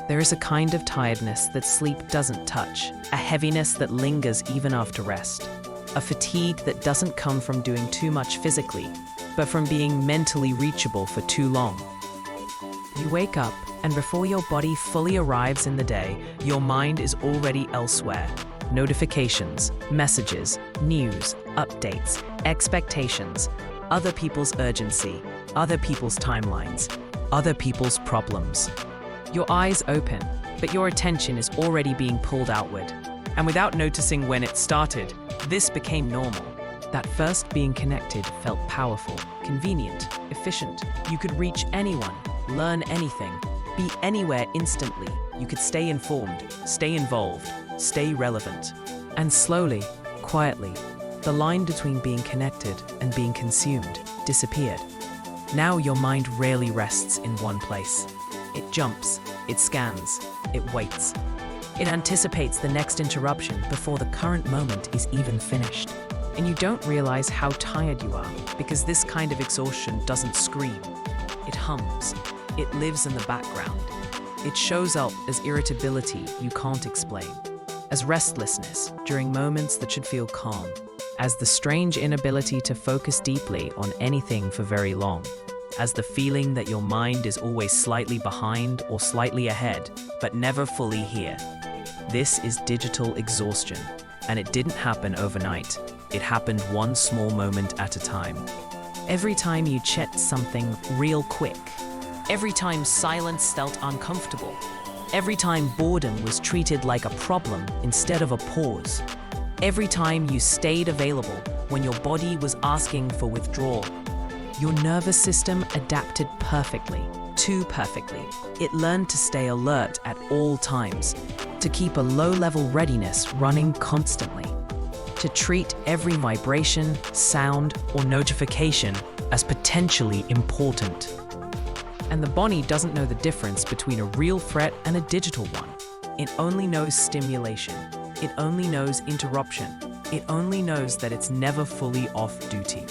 There is a kind of tiredness that sleep doesn't touch, a heaviness that lingers even after rest, a fatigue that doesn't come from doing too much physically, but from being mentally reachable for too long. You wake up, and before your body fully arrives in the day, your mind is already elsewhere. Notifications, messages, news, updates, expectations, other people's urgency, other people's timelines, other people's problems. Your eyes open, but your attention is already being pulled outward. And without noticing when it started, this became normal. That first being connected felt powerful, convenient, efficient. You could reach anyone, learn anything, be anywhere instantly. You could stay informed, stay involved, stay relevant. And slowly, quietly, the line between being connected and being consumed disappeared. Now your mind rarely rests in one place. It jumps, it scans, it waits. It anticipates the next interruption before the current moment is even finished. And you don't realize how tired you are, because this kind of exhaustion doesn't scream. It hums. It lives in the background. It shows up as irritability you can't explain, as restlessness during moments that should feel calm, as the strange inability to focus deeply on anything for very long, as the feeling that your mind is always slightly behind or slightly ahead, but never fully here. This is digital exhaustion, and it didn't happen overnight. It happened one small moment at a time. Every time you checked something real quick, every time silence felt uncomfortable, every time boredom was treated like a problem instead of a pause, every time you stayed available when your body was asking for withdrawal, your nervous system adapted perfectly, too perfectly. It learned to stay alert at all times, to keep a low-level readiness running constantly, to treat every vibration, sound, or notification as potentially important. And the body doesn't know the difference between a real threat and a digital one. It only knows stimulation. It only knows interruption. It only knows that it's never fully off duty.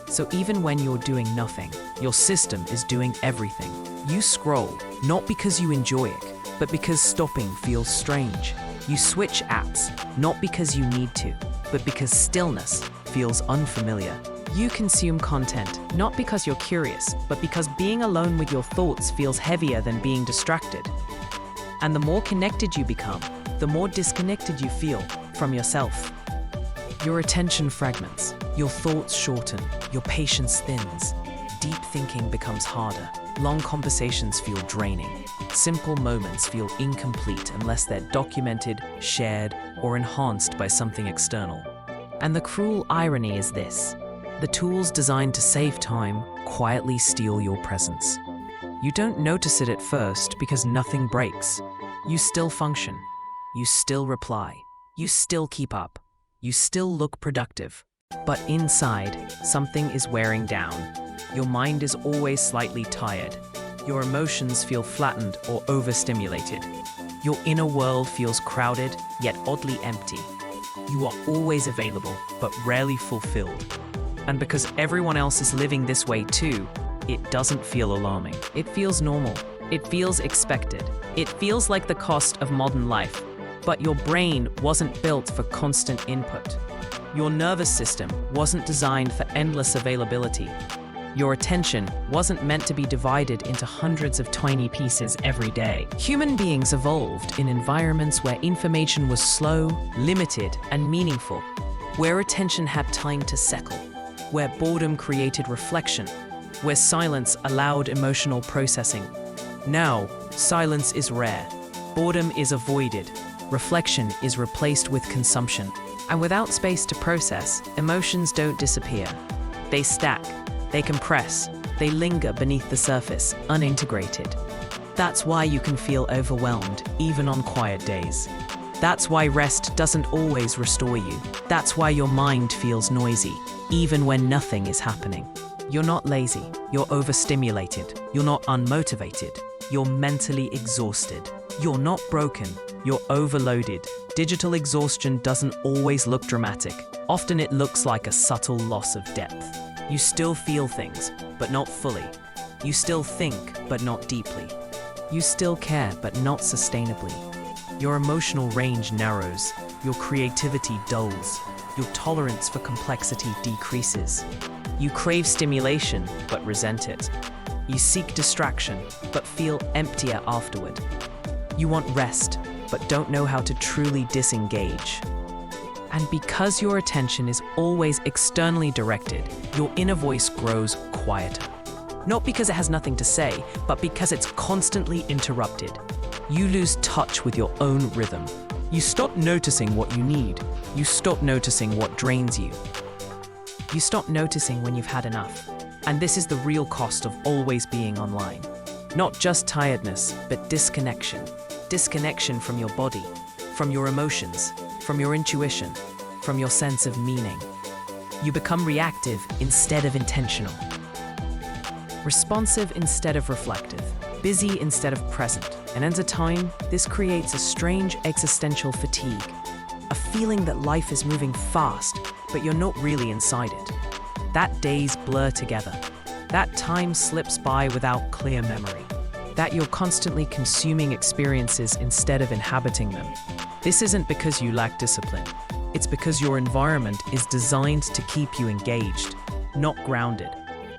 So even when you're doing nothing, your system is doing everything. You scroll, not because you enjoy it, but because stopping feels strange. You switch apps, not because you need to, but because stillness feels unfamiliar. You consume content, not because you're curious, but because being alone with your thoughts feels heavier than being distracted. And the more connected you become, the more disconnected you feel from yourself. Your attention fragments, your thoughts shorten, your patience thins. Deep thinking becomes harder. Long conversations feel draining. Simple moments feel incomplete unless they're documented, shared, or enhanced by something external. And the cruel irony is this: the tools designed to save time quietly steal your presence. You don't notice it at first because nothing breaks. You still function. You still reply. You still keep up. You still look productive. But inside, something is wearing down. Your mind is always slightly tired. Your emotions feel flattened or overstimulated. Your inner world feels crowded, yet oddly empty. You are always available, but rarely fulfilled. And because everyone else is living this way too, it doesn't feel alarming. It feels normal. It feels expected. It feels like the cost of modern life. But your brain wasn't built for constant input. Your nervous system wasn't designed for endless availability. Your attention wasn't meant to be divided into hundreds of tiny pieces every day. Human beings evolved in environments where information was slow, limited, and meaningful, where attention had time to settle, where boredom created reflection, where silence allowed emotional processing. Now, silence is rare. Boredom is avoided. Reflection is replaced with consumption. And without space to process, emotions don't disappear. They stack, they compress, they linger beneath the surface, unintegrated. That's why you can feel overwhelmed, even on quiet days. That's why rest doesn't always restore you. That's why your mind feels noisy, even when nothing is happening. You're not lazy, you're overstimulated. You're not unmotivated, you're mentally exhausted. You're not broken, you're overloaded. Digital exhaustion doesn't always look dramatic. Often it looks like a subtle loss of depth. You still feel things, but not fully. You still think, but not deeply. You still care, but not sustainably. Your emotional range narrows, your creativity dulls, your tolerance for complexity decreases. You crave stimulation, but resent it. You seek distraction, but feel emptier afterward. You want rest, but don't know how to truly disengage. And because your attention is always externally directed, your inner voice grows quieter. Not because it has nothing to say, but because it's constantly interrupted. You lose touch with your own rhythm. You stop noticing what you need. You stop noticing what drains you. You stop noticing when you've had enough. And this is the real cost of always being online. Not just tiredness, but disconnection. Disconnection from your body, from your emotions, from your intuition, from your sense of meaning. You become reactive instead of intentional. Responsive instead of reflective. Busy instead of present. And at a time, this creates a strange existential fatigue. A feeling that life is moving fast, but you're not really inside it. That days blur together. That time slips by without clear memory. That you're constantly consuming experiences instead of inhabiting them. This isn't because you lack discipline. It's because your environment is designed to keep you engaged, not grounded.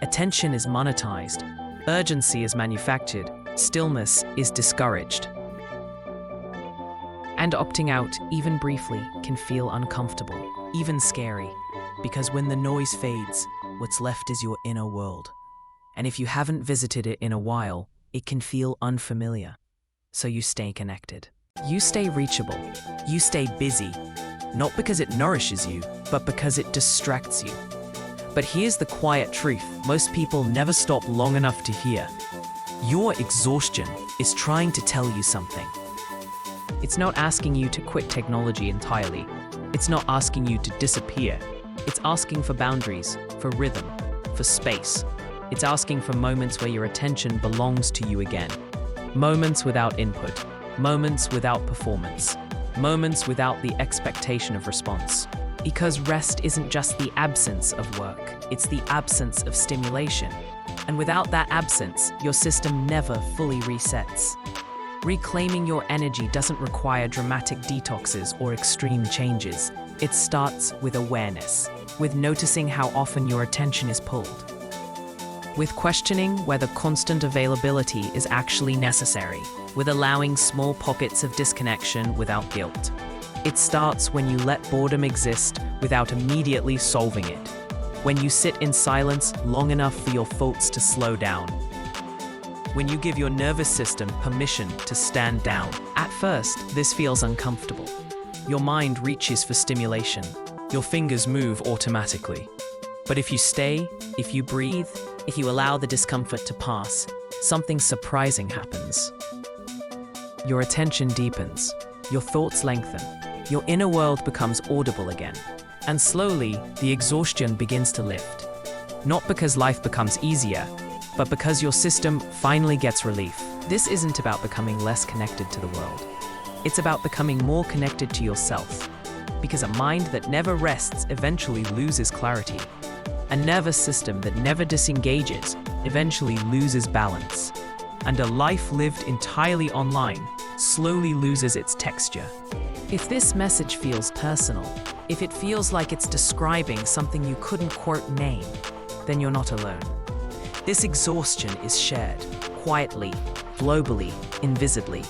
Attention is monetized. Urgency is manufactured. Stillness is discouraged. And opting out, even briefly, can feel uncomfortable, even scary, because when the noise fades, what's left is your inner world. And if you haven't visited it in a while, it can feel unfamiliar. So you stay connected. You stay reachable. You stay busy, not because it nourishes you, but because it distracts you. But here's the quiet truth most people never stop long enough to hear. Your exhaustion is trying to tell you something. It's not asking you to quit technology entirely. It's not asking you to disappear. It's asking for boundaries, for rhythm, for space. It's asking for moments where your attention belongs to you again. Moments without input. Moments without performance. Moments without the expectation of response. Because rest isn't just the absence of work, it's the absence of stimulation. And without that absence, your system never fully resets. Reclaiming your energy doesn't require dramatic detoxes or extreme changes. It starts with awareness, with noticing how often your attention is pulled, with questioning whether constant availability is actually necessary, with allowing small pockets of disconnection without guilt. It starts when you let boredom exist without immediately solving it, when you sit in silence long enough for your thoughts to slow down, when you give your nervous system permission to stand down. At first, this feels uncomfortable. Your mind reaches for stimulation. Your fingers move automatically. But if you stay, if you breathe, if you allow the discomfort to pass, something surprising happens. Your attention deepens, your thoughts lengthen, your inner world becomes audible again. And slowly, the exhaustion begins to lift. Not because life becomes easier, but because your system finally gets relief. This isn't about becoming less connected to the world. It's about becoming more connected to yourself. Because a mind that never rests eventually loses clarity. A nervous system that never disengages eventually loses balance. And a life lived entirely online slowly loses its texture. If this message feels personal, if it feels like it's describing something you couldn't quote name, then you're not alone. This exhaustion is shared, quietly, globally, invisibly,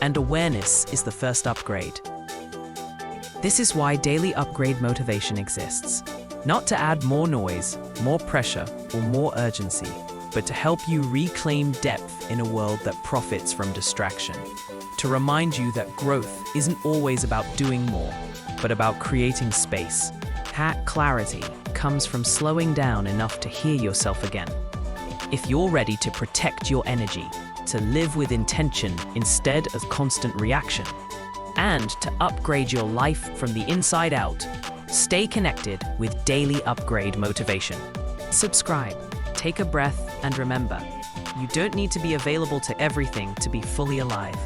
and awareness is the first upgrade. This is why daily upgrade motivation exists. Not to add more noise, more pressure, or more urgency, but to help you reclaim depth in a world that profits from distraction. To remind you that growth isn't always about doing more, but about creating space. That clarity comes from slowing down enough to hear yourself again. If you're ready to protect your energy, to live with intention instead of constant reaction, and to upgrade your life from the inside out, stay connected with Daily Upgrade Motivation. Subscribe, take a breath, and remember, you don't need to be available to everything to be fully alive.